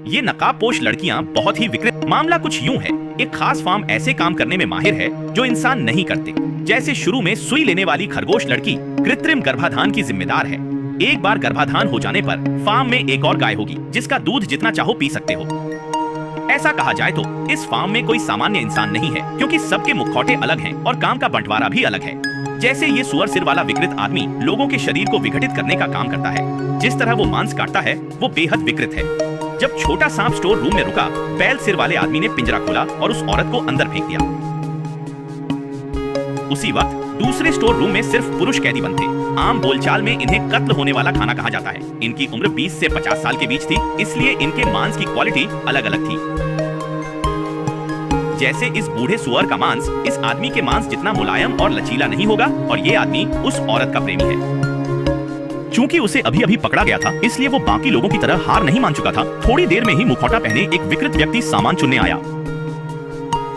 ये नकाबपोश लड़कियां बहुत ही विकृत। मामला कुछ यूं है, एक खास फार्म ऐसे काम करने में माहिर है जो इंसान नहीं करते। जैसे शुरू में सुई लेने वाली खरगोश लड़की कृत्रिम गर्भाधान की जिम्मेदार है। एक बार गर्भाधान हो जाने पर फार्म में एक और गाय होगी जिसका दूध जितना चाहो पी सकते हो। ऐसा कहा जाए तो इस फार्म में कोई सामान्य इंसान नहीं है, क्योंकि सबके मुखौटे अलग हैं और काम का बंटवारा भी अलग है। जैसे ये सुअर सिर वाला विकृत आदमी लोगों के शरीर को विघटित करने का काम करता है, जिस तरह वो मांस काटता है वो बेहद विकृत है। जब छोटा सांप स्टोर रूम में रुका, बैल सिर वाले आदमी ने पिंजरा खोला और उस औरत को अंदर फेंक दिया। उसी वक्त दूसरे स्टोर रूम में सिर्फ पुरुष कैदी बंद थे। आम बोलचाल में इन्हें कत्ल होने वाला खाना कहा जाता है। इनकी उम्र 20 से 50 साल के बीच थी, इसलिए इनके मांस की क्वालिटी अलग अलग थी। जैसे इस बूढ़े सुअर का मांस इस आदमी के मांस जितना मुलायम और लचीला नहीं होगा, और ये आदमी उस औरत का प्रेमी है। चूंकि उसे अभी अभी पकड़ा गया था, इसलिए वो बाकी लोगों की तरह हार नहीं मान चुका था। थोड़ी देर में ही मुखौटा पहने एक विकृत व्यक्ति सामान चुनने आया।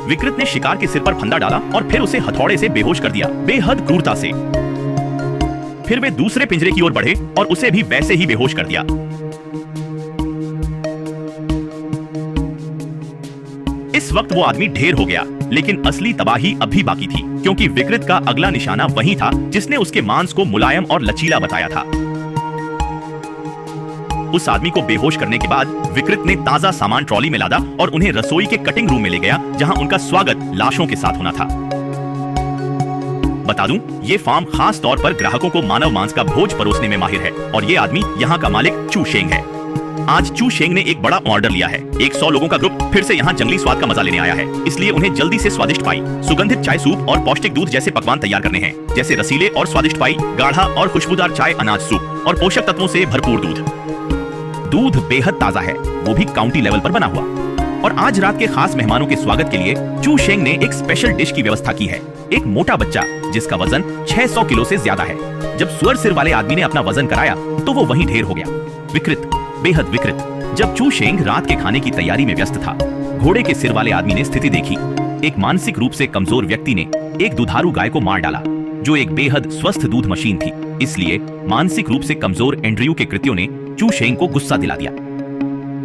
विकृत ने शिकार के सिर पर फंदा डाला और फिर उसे हथौड़े से बेहोश कर दिया, बेहद क्रूरता से। फिर वे दूसरे पिंजरे की ओर बढ़े और उसे भी वैसे ही बेहोश कर दिया। इस वक्त वो आदमी ढेर हो गया, लेकिन असली तबाही अभी बाकी थी, क्योंकि विकृत का अगला निशाना वही था जिसने उसके मांस को मुलायम और लचीला बताया था। उस आदमी को बेहोश करने के बाद विकृत ने ताजा सामान ट्रॉली में लादा और उन्हें रसोई के कटिंग रूम में ले गया, जहां उनका स्वागत लाशों के साथ होना था। बता दूं, ये फार्म खास तौर पर ग्राहकों को मानव मांस का भोज परोसने में माहिर है, और ये आदमी यहाँ का मालिक चू शेंग है। आज चू शेंग ने एक बड़ा ऑर्डर लिया है। 100 लोगों का ग्रुप फिर से यहाँ जंगली स्वाद का मजा लेने आया है, इसलिए उन्हें जल्दी से स्वादिष्ट पाई, सुगंधित चाय सूप और पौष्टिक दूध जैसे पकवान तैयार करने हैं, जैसे रसीले और स्वादिष्ट पाई, गाढ़ा और खुशबूदार चाय अनाज सूप और पोषक तत्वों से भरपूर दूध। दूध बेहद ताजा है, वो भी काउंटी लेवल पर बना हुआ। और आज रात के खास मेहमानों के स्वागत के लिए चू शेंग ने एक स्पेशल डिश की व्यवस्था की है। एक मोटा बच्चा जिसका वजन 600 किलो से ज्यादा है। जब सुअर सिर वाले आदमी ने अपना वजन कराया तो वो वहीं ढेर हो गया। विकृत, बेहद विकृत। जब चू शेंग रात के खाने की तैयारी में व्यस्त था, घोड़े के सिर वाले आदमी ने स्थिति देखी। एक मानसिक रूप से कमजोर व्यक्ति ने एक दुधारू गाय को मार डाला, जो एक बेहद स्वस्थ दूध मशीन थी। इसलिए मानसिक रूप से कमजोर एंड्रयू के कृत्यों ने चू शेंग को गुस्सा दिला दिया।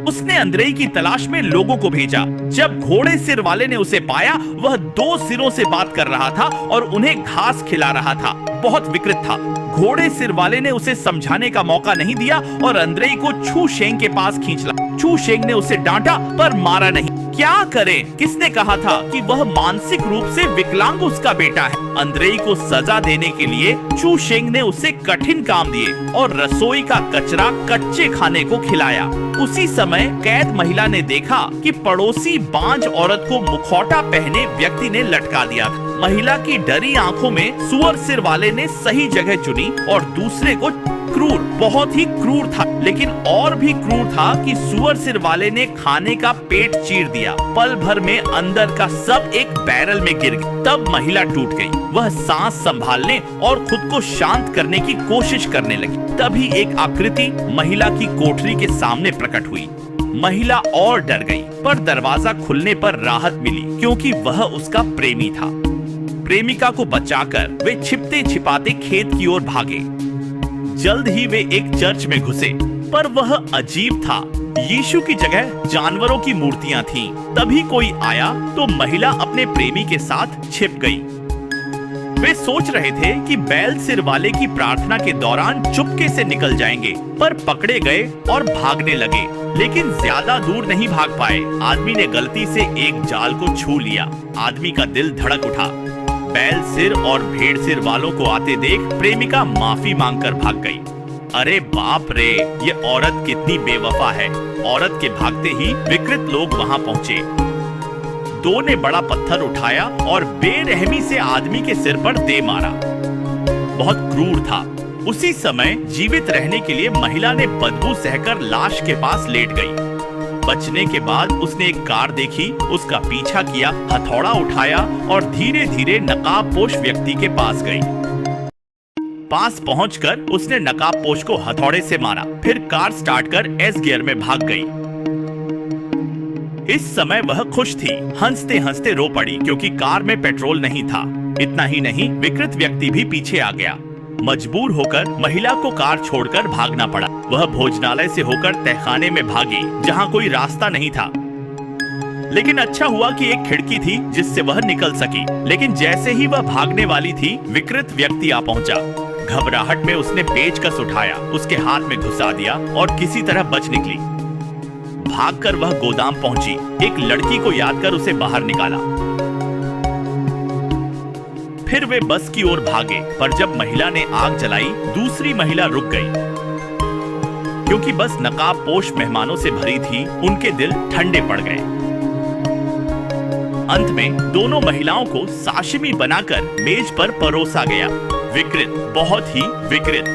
उसने अंद्रेई की तलाश में लोगों को भेजा। जब घोड़े सिर वाले ने उसे पाया, वह 2 सिरों से बात कर रहा था और उन्हें घास खिला रहा था। बहुत विकृत था। घोड़े सिर वाले ने उसे समझाने का मौका नहीं दिया और अंद्रेई को चू शेंग के पास खींच ला। चू शेंग ने उसे डांटा पर मारा नहीं। क्या करे? किसने कहा था कि वह मानसिक रूप से विकलांग उसका बेटा है? अंद्रेई को सजा देने के लिए चू शेंग ने उसे कठिन काम दिए और रसोई का कचरा कच्चे खाने को खिलाया। उसी समय कैद महिला ने देखा कि पड़ोसी बांझ औरत को मुखौटा पहने व्यक्ति ने लटका दिया था। महिला की डरी आंखों में सुअर सिर वाले ने सही जगह चुनी और दूसरे को क्रूर, बहुत ही क्रूर था, लेकिन और भी क्रूर था कि सुअर सिर वाले ने खाने का पेट चीर दिया। पल भर में अंदर का सब एक बैरल में गिर गया। तब महिला टूट गई। वह सांस संभालने और खुद को शांत करने की कोशिश करने लगी। तभी एक आकृति महिला की कोठरी के सामने प्रकट हुई। महिला और डर गई, पर दरवाजा खुलने पर राहत मिली, क्योंकि वह उसका प्रेमी था। प्रेमिका को बचाकर वे छिपते छिपाते खेत की ओर भागे। जल्द ही वे एक चर्च में घुसे, पर वह अजीब था। यीशु की जगह जानवरों की मूर्तियां थीं। तभी कोई आया तो महिला अपने प्रेमी के साथ छिप गई। वे सोच रहे थे कि बैल सिर वाले की प्रार्थना के दौरान चुपके से निकल जाएंगे, पर पकड़े गए और भागने लगे, लेकिन ज्यादा दूर नहीं भाग पाए। आदमी ने गलती से एक जाल को छू लिया। आदमी का दिल धड़क उठा। बैल सिर और भेड़ सिर वालों को आते देख प्रेमिका माफी मांगकर भाग गई। अरे बाप रे, ये औरत कितनी बेवफा है। औरत के भागते ही विकृत लोग वहां पहुंचे। दो ने बड़ा पत्थर उठाया और बेरहमी से आदमी के सिर पर दे मारा। बहुत क्रूर था। उसी समय जीवित रहने के लिए महिला ने बदबू सहकर लाश के पास लेट गई। बचने के बाद उसने एक कार देखी, उसका पीछा किया, हथौड़ा उठाया और धीरे धीरे नकाबपोश व्यक्ति के पास गई। पास पहुंचकर उसने नकाबपोश को हथौड़े से मारा, फिर कार स्टार्ट कर एस गियर में भाग गई। इस समय वह खुश थी, हंसते हंसते रो पड़ी क्योंकि कार में पेट्रोल नहीं था। इतना ही नहीं, विकृत व्यक्ति भी पीछे आ गया। मजबूर होकर महिला को कार छोड़कर भागना पड़ा। वह भोजनालय से होकर तहखाने में भागी जहां कोई रास्ता नहीं था। लेकिन अच्छा हुआ कि एक खिड़की थी जिससे वह निकल सकी। लेकिन जैसे ही वह भागने वाली थी, विकृत व्यक्ति आ पहुंचा। घबराहट में उसने पेचकस उठाया, उसके हाथ में घुसा दिया और किसी तरह बच निकली। भागकर वह गोदाम पहुंची, एक लड़की को याद कर उसे बाहर निकाला। फिर वे बस की ओर भागे, पर जब महिला ने आग जलाई, दूसरी महिला रुक गई। क्योंकि बस नकाबपोश मेहमानों से भरी थी, उनके दिल ठंडे पड़ गए। अंत में दोनों महिलाओं को साशिमी बनाकर मेज पर परोसा गया। विकृत, बहुत ही विकृत।